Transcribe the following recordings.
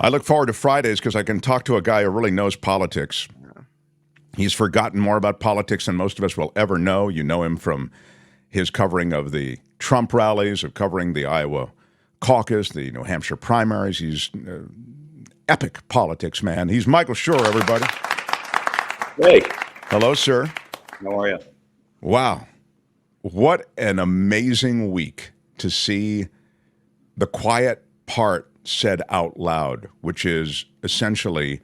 I look forward to Fridays because I can talk to a guy who really knows politics. He's forgotten more about politics than most of us will ever know. You know him from his covering of the Trump rallies, of covering the Iowa caucus, the New Hampshire primaries. He's epic politics, man. He's Michael Shure, everybody. Hey. Hello, sir. How are you? Wow. What an amazing week to see the quiet part said out loud, which is essentially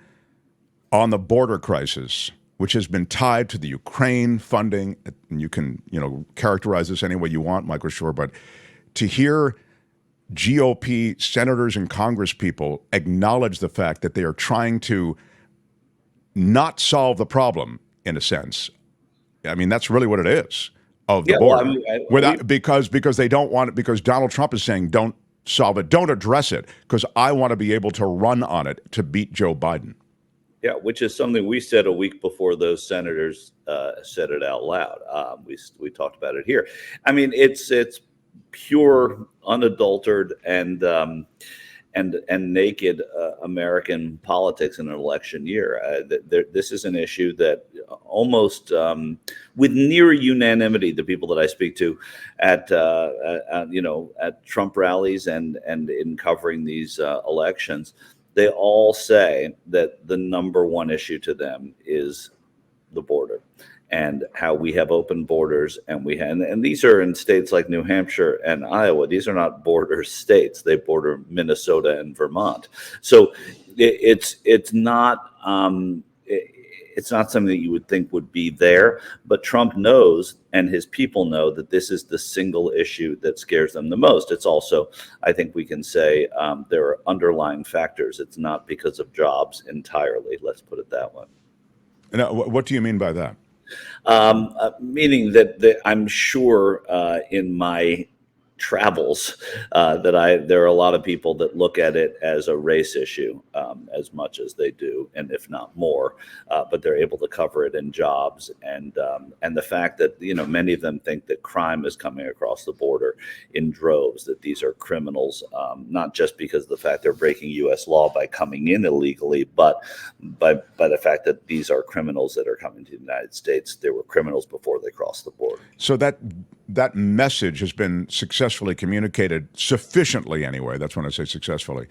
on the border crisis, which has been tied to the Ukraine funding. And you can, characterize this any way you want, Michael Shure, but to hear GOP senators and Congress people acknowledge the fact that they are trying to not solve the problem, in a sense. I mean, that's really what it is of the border. Because they don't want it, because Donald Trump is saying don't solve it, don't address it, because I want to be able to run on it to beat Joe Biden. Yeah, which is something we said a week before those senators said it out loud. We talked about it here. I mean, it's pure, unadulterated, and naked American politics in an election year. This is an issue that almost with near unanimity, the people that I speak to at Trump rallies and in covering these elections, they all say that the number one issue to them is the border and how we have open borders, and these are in states like New Hampshire and Iowa. These are not border states; they border Minnesota and Vermont. So it's not something that you would think would be there. But Trump knows, and his people know, that this is the single issue that scares them the most. It's also, I think we can say, there are underlying factors. It's not because of jobs entirely. Let's put it that way. Now, what do you mean by that? Meaning that I'm sure in my travels there are a lot of people that look at it as a race issue as much as they do, and if not more, but they're able to cover it in jobs, and the fact that many of them think that crime is coming across the border in droves, that these are criminals, not just because of the fact they're breaking U.S. law by coming in illegally, but by the fact that these are criminals that are coming to the United States. They were criminals before they crossed the border. So that message has been successfully communicated sufficiently anyway. That's when I say successfully,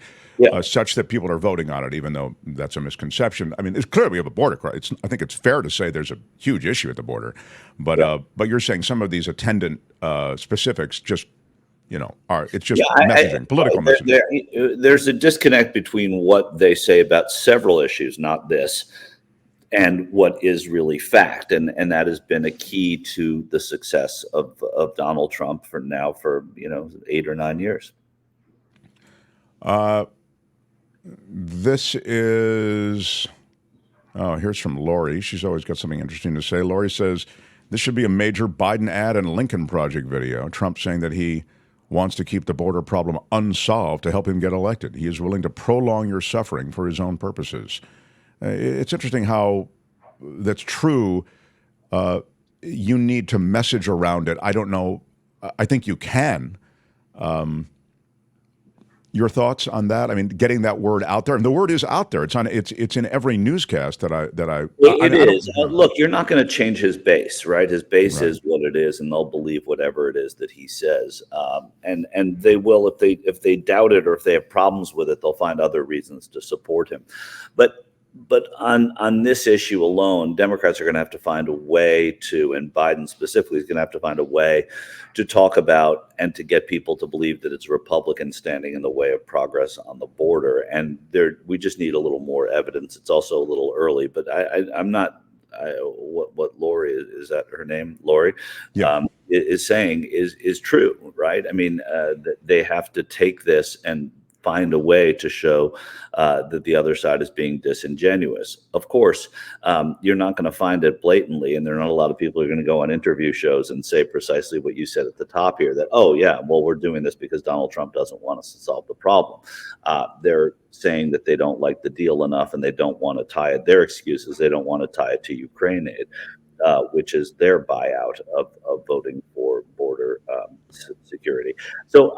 such that people are voting on it, even though that's a misconception. I mean, it's clear we have a border crisis. I think it's fair to say there's a huge issue at the border, but you're saying some of these attendant specifics just, it's just messaging, political messaging. There's a disconnect between what they say about several issues, not this, and what is really fact, and that has been a key to the success of Donald Trump for 8 or 9 years. This is here's from Lori. She's always got something interesting to say. Lori says this should be a major Biden ad and Lincoln Project video. Trump saying that he wants to keep the border problem unsolved to help him get elected. He is willing to prolong your suffering for his own purposes. It's interesting how that's true. You need to message around it. I don't know. I think you can. Your thoughts on that? I mean, getting that word out there, and the word is out there. It's in every newscast that I. It is. Look, you're not going to change his base, right? His base is what it is, and they'll believe whatever it is that he says. And they will, if they doubt it or if they have problems with it, they'll find other reasons to support him. But on this issue alone, Democrats are going to have to find a way to, and Biden specifically is going to have to find a way to talk about and to get people to believe that it's Republicans standing in the way of progress on the border. And we just need a little more evidence. It's also a little early, but I'm not. What Lori, is that her name? Lori, is saying is true, right? I mean, they have to take this and find a way to show that the other side is being disingenuous. Of course, you're not going to find it blatantly, and there are not a lot of people who are going to go on interview shows and say precisely what you said at the top here, that, oh, yeah, well, we're doing this because Donald Trump doesn't want us to solve the problem. They're saying that they don't like the deal enough, and they don't want to tie it. Their excuse is they don't want to tie it to Ukraine aid. which is their buyout of voting for border security. So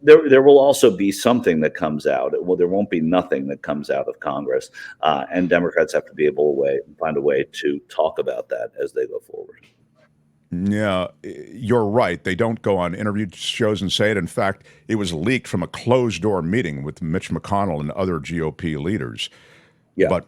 there will also be something that comes out. Well, there won't be nothing that comes out of Congress, and Democrats have to be able to find a way to talk about that as they go forward. Yeah, you're right. They don't go on interview shows and say it. In fact, it was leaked from a closed-door meeting with Mitch McConnell and other GOP leaders. Yeah. But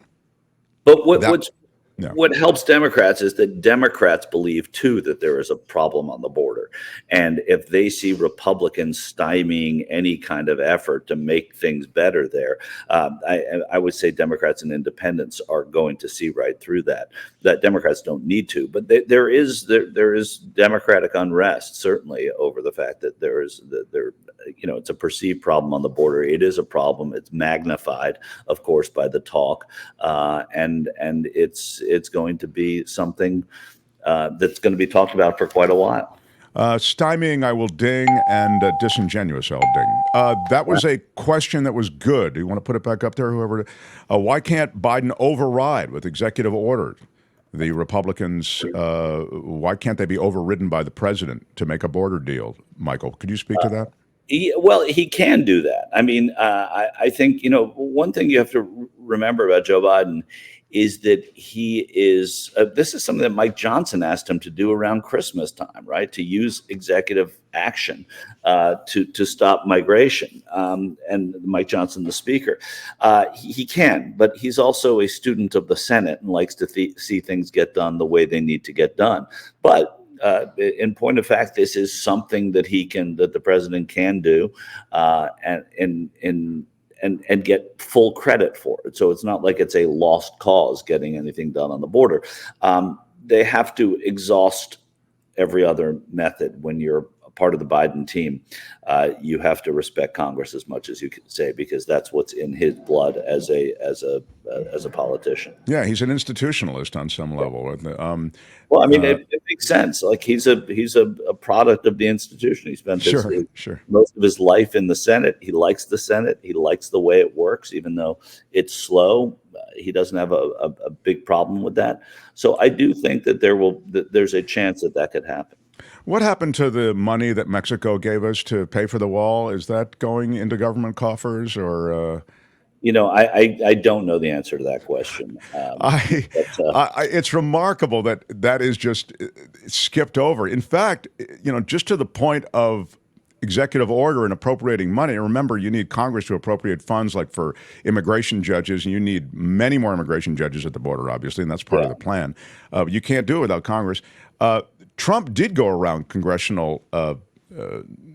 But yeah. what helps Democrats is that Democrats believe, too, that there is a problem on the border. And if they see Republicans stymieing any kind of effort to make things better there, I would say Democrats and independents are going to see right through that. That Democrats don't need to. But there is Democratic unrest, certainly, over the fact that it's a perceived problem on the border. It is a problem. It's magnified, of course, by the talk. And it's going to be something that's going to be talked about for quite a while. Stymieing, I will ding, and disingenuous, I'll ding. That was a question that was good. Do you want to put it back up there, whoever? Why can't Biden override with executive order the Republicans? Why can't they be overridden by the president to make a border deal? Michael, could you speak to that? He can do that. I mean, I think, one thing you have to remember about Joe Biden is that he is, this is something that Mike Johnson asked him to do around Christmas time, right? To use executive action to stop migration. And Mike Johnson, the speaker, he can, but he's also a student of the Senate and likes to see things get done the way they need to get done. But in point of fact, this is something that the president can do, and get full credit for it. So it's not like it's a lost cause getting anything done on the border. They have to exhaust every other method when you're a part of the Biden team. You have to respect Congress as much as you can say, because that's what's in his blood as a politician. Yeah, he's an institutionalist on some level. Well, I mean, it makes sense. Like he's a product of the institution. He spent most of his life in the Senate. He likes the Senate. He likes the way it works, even though it's slow. He doesn't have a big problem with that. So I do think that there's a chance that could happen. What happened to the money that Mexico gave us to pay for the wall? Is that going into government coffers, or? I don't know the answer to that question. It's remarkable that is just skipped over. In fact, just to the point of executive order and appropriating money. Remember, you need Congress to appropriate funds, like for immigration judges, and you need many more immigration judges at the border, obviously, and that's part of the plan. You can't do it without Congress. Trump did go around congressional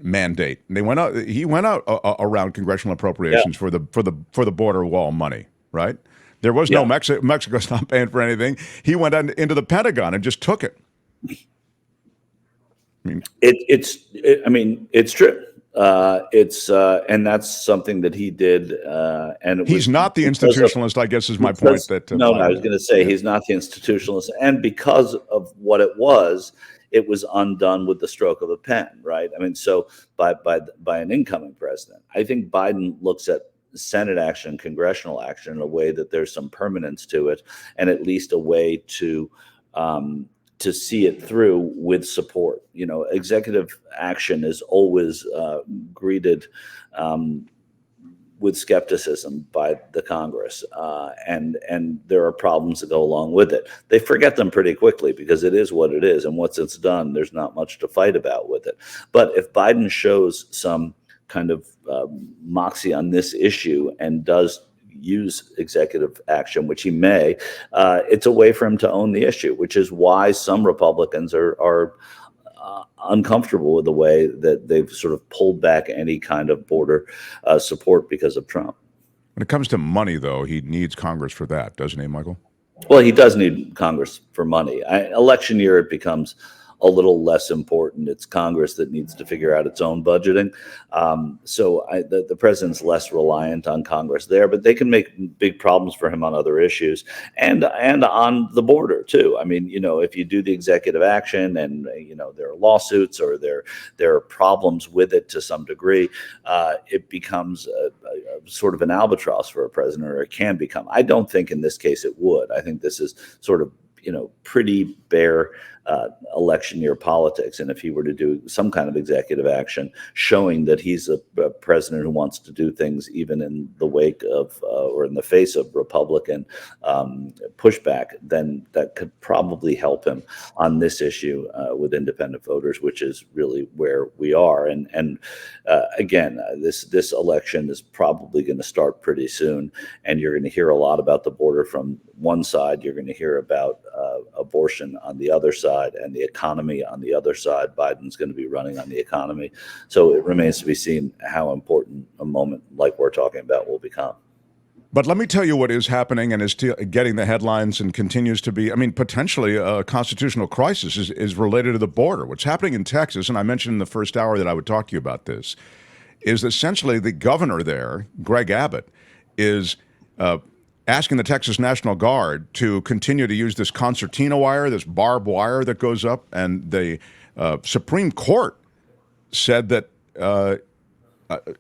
mandate. He went out around congressional appropriations for the border wall money, right? There was no Mexico's not paying for anything. He went into the Pentagon and just took it. It's true. And that's something that he did. And he's not the institutionalist, I guess, is my point. No, I was going to say he's not the institutionalist, and because of what it was undone with the stroke of a pen, right? I mean, so by an incoming president. I think Biden looks at Senate action, congressional action in a way that there's some permanence to it, and at least a way to see it through with support. Executive action is always greeted with skepticism by the Congress, and there are problems that go along with it. They forget them pretty quickly because it is what it is, and once it's done, there's not much to fight about with it. But if Biden shows some kind of moxie on this issue and does use executive action, which he may, it's a way for him to own the issue, which is why some Republicans are uncomfortable with the way that they've sort of pulled back any kind of border support because of Trump. When it comes to money, though, he needs Congress for that, doesn't he, Michael? Well, he does need Congress for money. Election year, it becomes a little less important. It's Congress that needs to figure out its own budgeting. So the president's less reliant on Congress there, but they can make big problems for him on other issues and on the border too. I mean, if you do the executive action and, there are lawsuits or there are problems with it to some degree, it becomes a sort of an albatross for a president, or it can become. I don't think in this case it would. I think this is sort of pretty bare election year politics. And if he were to do some kind of executive action showing that he's a president who wants to do things even in the wake of or in the face of Republican pushback, then that could probably help him on this issue with independent voters, which is really where we are. And again, this election is probably going to start pretty soon, and you're going to hear a lot about the border from one side. You're going to hear about abortion on the other side and the economy on the other side. Biden's going to be running on the economy. So it remains to be seen how important a moment like we're talking about will become. But let me tell you what is happening and is getting the headlines and continues to be, potentially a constitutional crisis is related to the border. What's happening in Texas, and I mentioned in the first hour that I would talk to you about this, is essentially the governor there, Greg Abbott, is asking the Texas National Guard to continue to use this concertina wire, this barbed wire that goes up, and the Supreme Court said that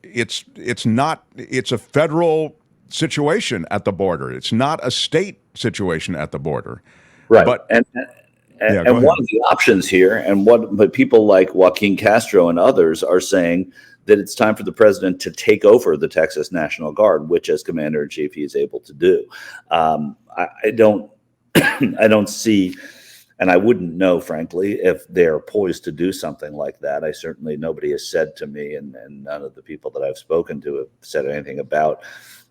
it's a federal situation at the border. It's not a state situation at the border. Right. But and one of the options here, and but people like Joaquin Castro and others are saying that it's time for the president to take over the Texas National Guard, which as commander-in-chief he is able to do. I don't see, and I wouldn't know, frankly, if they're poised to do something like that. Nobody has said to me, and none of the people that I've spoken to have said anything about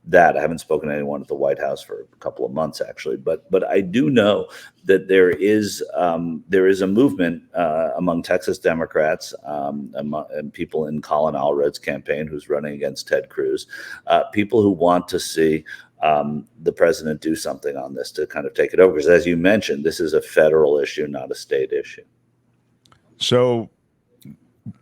that. I haven't spoken to anyone at the White House for a couple of months, actually, but I do know that there is a movement among Texas Democrats and people in Colin Allred's campaign, who's running against Ted Cruz, people who want to see the president do something on this to kind of take it over. Because as you mentioned, this is a federal issue, not a state issue. So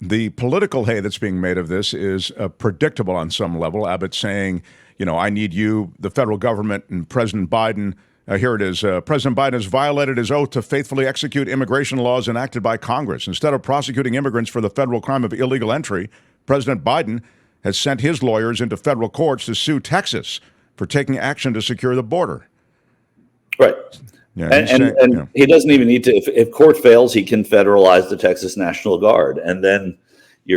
the political hay that's being made of this is predictable on some level. Abbott saying, I need you, the federal government, and President Biden. Here it is. President Biden has violated his oath to faithfully execute immigration laws enacted by Congress. Instead of prosecuting immigrants for the federal crime of illegal entry, President Biden has sent his lawyers into federal courts to sue Texas for taking action to secure the border. Right. Yeah, and he doesn't even need to. If court fails, he can federalize the Texas National Guard, and then he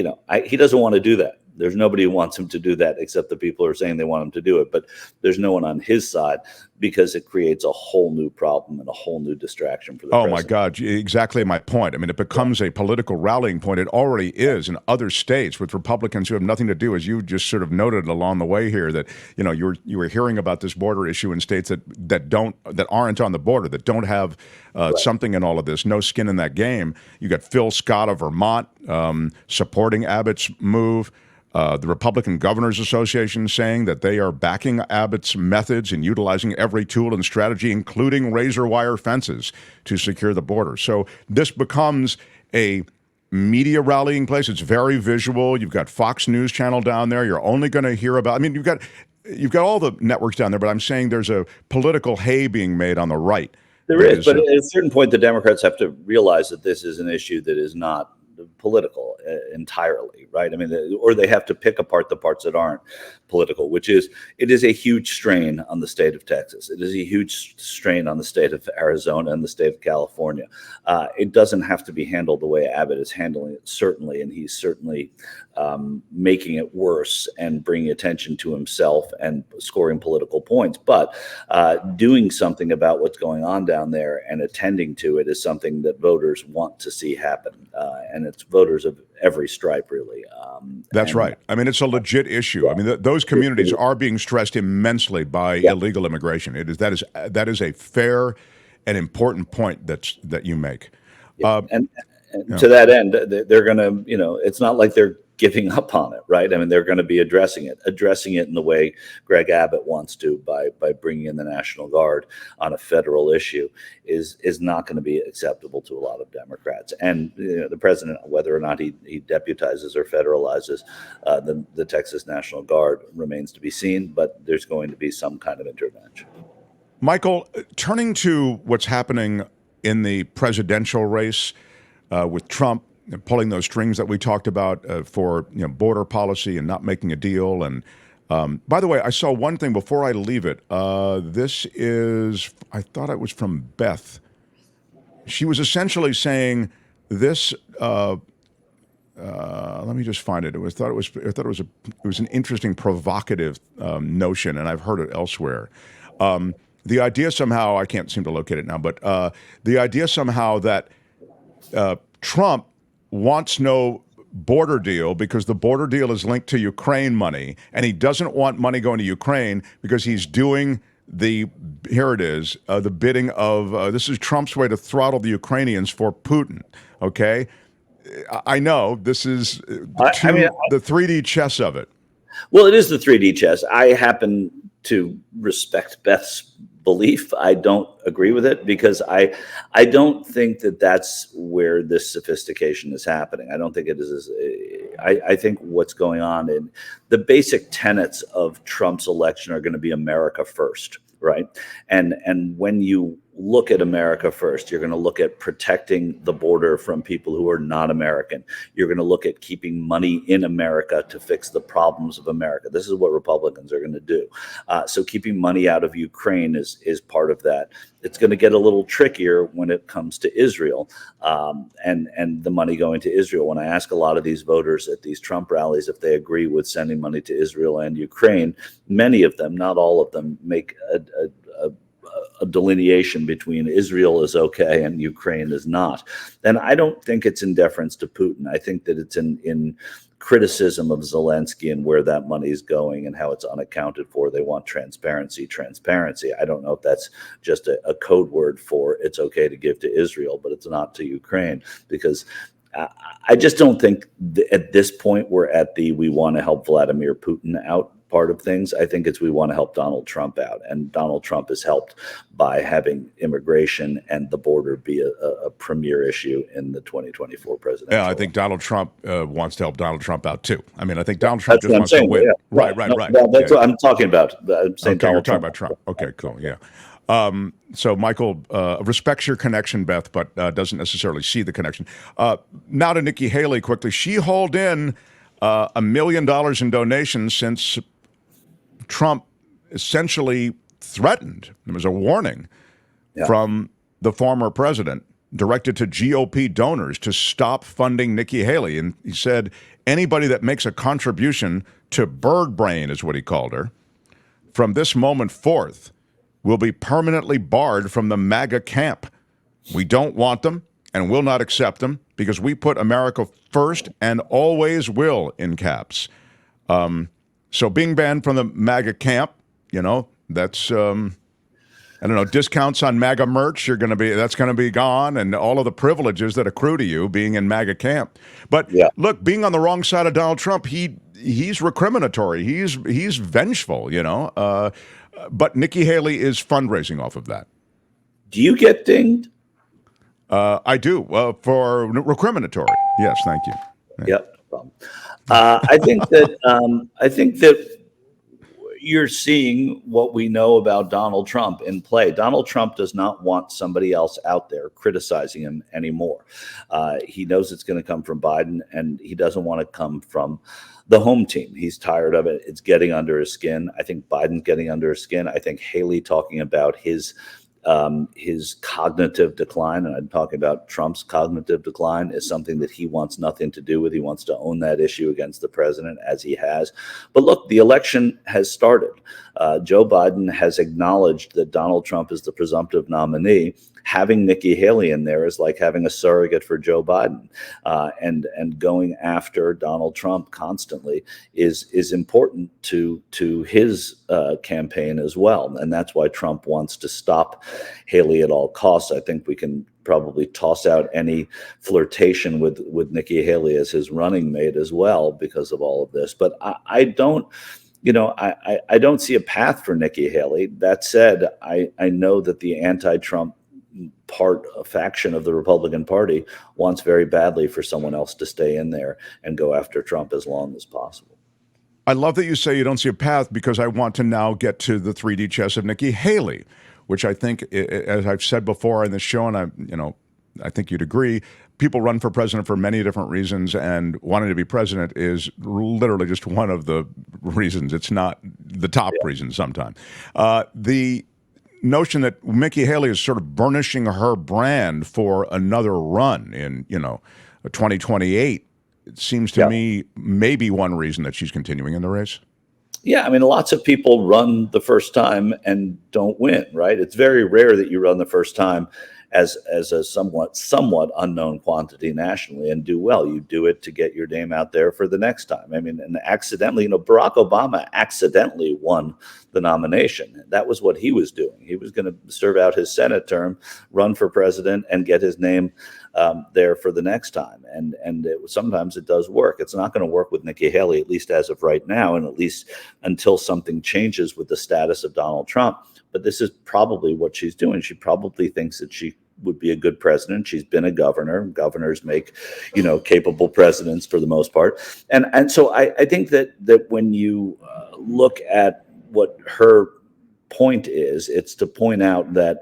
doesn't want to do that. There's nobody who wants him to do that except the people who are saying they want him to do it. But there's no one on his side because it creates a whole new problem and a whole new distraction for the president. Oh, my God. Exactly my point. It becomes a political rallying point. It already is in other states with Republicans who have nothing to do, as you just sort of noted along the way here, that, you were hearing about this border issue in states that aren't on the border, that don't have something in all of this, no skin in that game. You got Phil Scott of Vermont supporting Abbott's move. The Republican Governors Association saying that they are backing Abbott's methods and utilizing every tool and strategy, including razor wire fences, to secure the border. So this becomes a media rallying place. It's very visual. You've got Fox News Channel down there. You're only going to hear about, you've got all the networks down there, but I'm saying there's a political hay being made on the right. There is, but at a certain point, the Democrats have to realize that this is an issue that is not political entirely, right? Or they have to pick apart the parts that aren't political, it is a huge strain on the state of Texas. It is a huge strain on the state of Arizona and the state of California. It doesn't have to be handled the way Abbott is handling it, certainly, and he's certainly making it worse and bringing attention to himself and scoring political points. But doing something about what's going on down there and attending to it is something that voters want to see happen. And it's voters of every stripe, really. That's right. It's a legit issue. Those communities are being stressed immensely by illegal immigration. That is a fair and important point that you make. And to that end, they're going to, it's not like they're giving up on it, right? They're going to be addressing it in the way Greg Abbott wants to by bringing in the National Guard on a federal issue is not going to be acceptable to a lot of Democrats. And the president, whether or not he deputizes or federalizes the Texas National Guard remains to be seen, but there's going to be some kind of intervention. Michael, turning to what's happening in the presidential race with Trump pulling those strings that we talked about for border policy and not making a deal, and By the way, I saw one thing before I leave it. This is, I thought it was from Beth. She was essentially saying this. Let me just find it. It was an interesting, provocative notion, and I've heard it elsewhere. The idea somehow, I can't seem to locate it now, but the idea somehow that Trump wants no border deal because the border deal is linked to Ukraine money, and he doesn't want money going to Ukraine because he's doing the bidding of this is Trump's way to throttle the Ukrainians for Putin. Okay, I know this is the 3D chess of it. Well, it is the 3D chess. I happen to respect Beth's belief. I don't agree with it because I don't think that that's where this sophistication is happening. I don't think it is. I think what's going on in the basic tenets of Trump's election are going to be America first, right? And when you look at America first, you're going to look at protecting the border from people who are not American. You're going to look at keeping money in America to fix the problems of America. This is what Republicans are going to do. So keeping money out of Ukraine is part of that. It's going to get a little trickier when it comes to Israel and the money going to Israel. When I ask a lot of these voters at these Trump rallies if they agree with sending money to Israel and Ukraine, many of them, not all of them, make a delineation between Israel is okay and Ukraine is not. And I don't think it's in deference to Putin. I think that it's in criticism of Zelensky and where that money is going and how it's unaccounted for. They want transparency. I don't know if that's just a code word for it's okay to give to Israel, but it's not to Ukraine, because I just don't think at this point we're at we want to help Vladimir Putin out part of things. I think it's we want to help Donald Trump out, and Donald Trump is helped by having immigration and the border be a premier issue in the 2024 presidential. Yeah, I think Donald Trump wants to help Donald Trump out too. I mean, I think Donald Trump just wants to win. Yeah. Right. No, that's what I'm talking about. I'm saying okay, Donald you're talking about Trump. Okay, cool. Yeah. So Michael respects your connection, Beth, but doesn't necessarily see the connection. Now to Nikki Haley quickly. She hauled in $1 million in donations since Trump essentially threatened. There was a warning from the former president directed to GOP donors to stop funding Nikki Haley. And he said anybody that makes a contribution to Bird Brain, is what he called her, from this moment forth will be permanently barred from the MAGA camp. We don't want them and will not accept them because we put America first and always will, in caps. So being banned from the MAGA camp, that's, I don't know, discounts on MAGA merch, that's going to be gone, and all of the privileges that accrue to you being in MAGA camp. But look, being on the wrong side of Donald Trump, he's recriminatory. He's vengeful, but Nikki Haley is fundraising off of that. Do you get dinged? I do, for recriminatory. Yes, thank you. Yep, no problem. I think that you're seeing what we know about Donald Trump in play. Donald Trump does not want somebody else out there criticizing him anymore. He knows it's going to come from Biden, and he doesn't want to come from the home team. He's tired of it. It's getting under his skin. I think Biden's getting under his skin. I think Haley talking about his cognitive decline, and I'm talking about Trump's cognitive decline, is something that he wants nothing to do with. He wants to own that issue against the president, as he has. But look, the election has started. Joe Biden has acknowledged that Donald Trump is the presumptive nominee. Having Nikki Haley in there is like having a surrogate for Joe Biden, and going after Donald Trump constantly is important to his campaign as well, and that's why Trump wants to stop Haley at all costs. I think we can probably toss out any flirtation with Nikki Haley as his running mate as well because of all of this. But I don't. I don't see a path for Nikki Haley. That said, I know that the anti-Trump faction of the Republican Party wants very badly for someone else to stay in there and go after Trump as long as possible. I love that you say you don't see a path, because I want to now get to the 3D chess of Nikki Haley, which I think, as I've said before in this show, and I think you'd agree, people run for president for many different reasons, and wanting to be president is literally just one of the reasons. It's not the top reason sometimes. The notion that Nikki Haley is sort of burnishing her brand for another run in, 2028, it seems to me maybe one reason that she's continuing in the race. Yeah, I mean, lots of people run the first time and don't win, right? It's very rare that you run the first time as a somewhat unknown quantity nationally and do well. You do it to get your name out there for the next time. I mean, and accidentally, Barack Obama accidentally won the nomination. That was what he was doing. He was going to serve out his Senate term, run for president, and get his name there for the next time. And sometimes it does work. It's not going to work with Nikki Haley, at least as of right now, and at least until something changes with the status of Donald Trump. But this is probably what she's doing. She probably thinks that she would be a good president. She's been a governor. Governors make, capable presidents for the most part. And so I think that when you look at what her point is, it's to point out that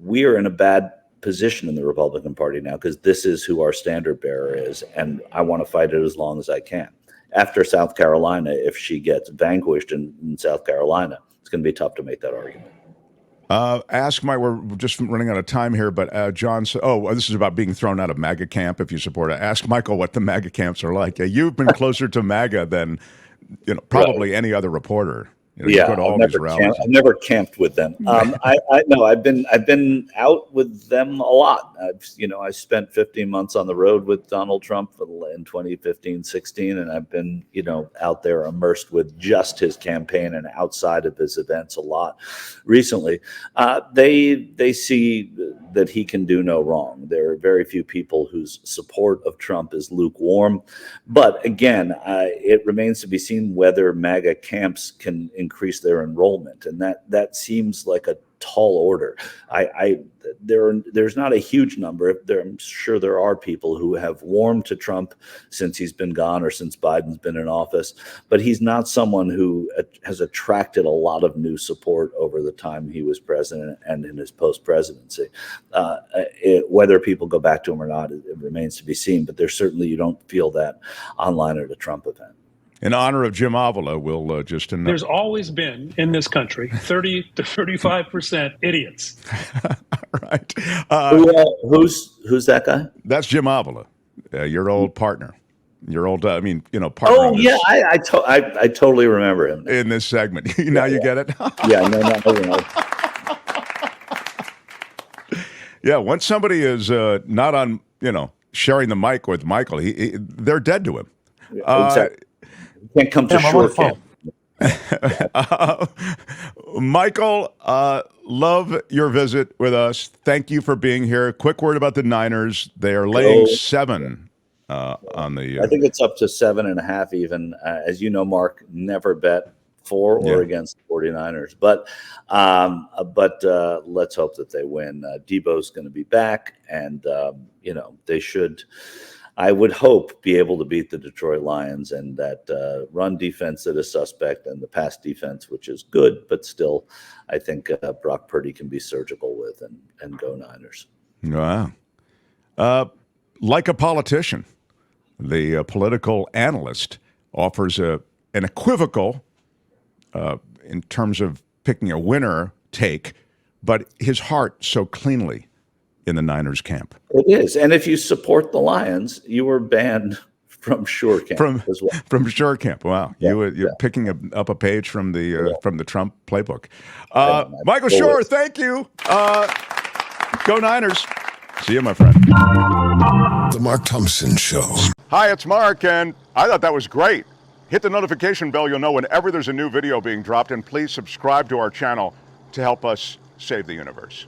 we are in a bad position in the Republican Party now because this is who our standard bearer is, and I want to fight it as long as I can. After South Carolina, if she gets vanquished in South Carolina, it's going to be tough to make that argument. We're just running out of time here, but John said, this is about being thrown out of MAGA camp if you support it. Ask Michael what the MAGA camps are like. You've been closer to MAGA than probably any other reporter. I've never camped with them. I've been out with them a lot. I spent 15 months on the road with Donald Trump in 2015, 16, and I've been, out there immersed with just his campaign and outside of his events a lot recently. They see that he can do no wrong. There are very few people whose support of Trump is lukewarm. But again, it remains to be seen whether MAGA camps can increase their enrollment, and that seems like a tall order. There's not a huge number. I'm sure there are people who have warmed to Trump since he's been gone or since Biden's been in office, but he's not someone who has attracted a lot of new support over the time he was president and in his post-presidency. Whether people go back to him or not, it remains to be seen, but there's certainly, you don't feel that online at a Trump event. In honor of Jim Avila, we'll just announce. There's always been in this country 30 to 35% idiots. Right. Who's that guy? That's Jim Avila, your old partner. Your old, partner. Oh, yeah, I totally remember him. In this segment. Now you get it? Yeah, no. Yeah, once somebody is not on, sharing the mic with Michael, they're dead to him. Exactly. Can't come to Shure camp. Michael, love your visit with us. Thank you for being here. Quick word about the Niners. They are laying 7 on the... I think it's up to 7.5 even. As you know, Mark, never bet for or against the 49ers. But let's hope that they win. Debo's going to be back, and, they should... I would hope be able to beat the Detroit Lions, and that run defense that is suspect and the pass defense, which is good, but still, I think Brock Purdy can be surgical with and go Niners. Wow. Like a politician, the political analyst offers an equivocal, in terms of picking a winner, take, but his heart so cleanly in the Niners camp. It is. And if you support the Lions, you were banned from Shure camp as well. From Shure camp. Wow. You're picking up a page from the Trump playbook. Michael Shure, thank you. Go Niners. See you, my friend. The Mark Thompson Show. Hi, it's Mark, and I thought that was great. Hit the notification bell. You'll know whenever there's a new video being dropped, and please subscribe to our channel to help us save the universe.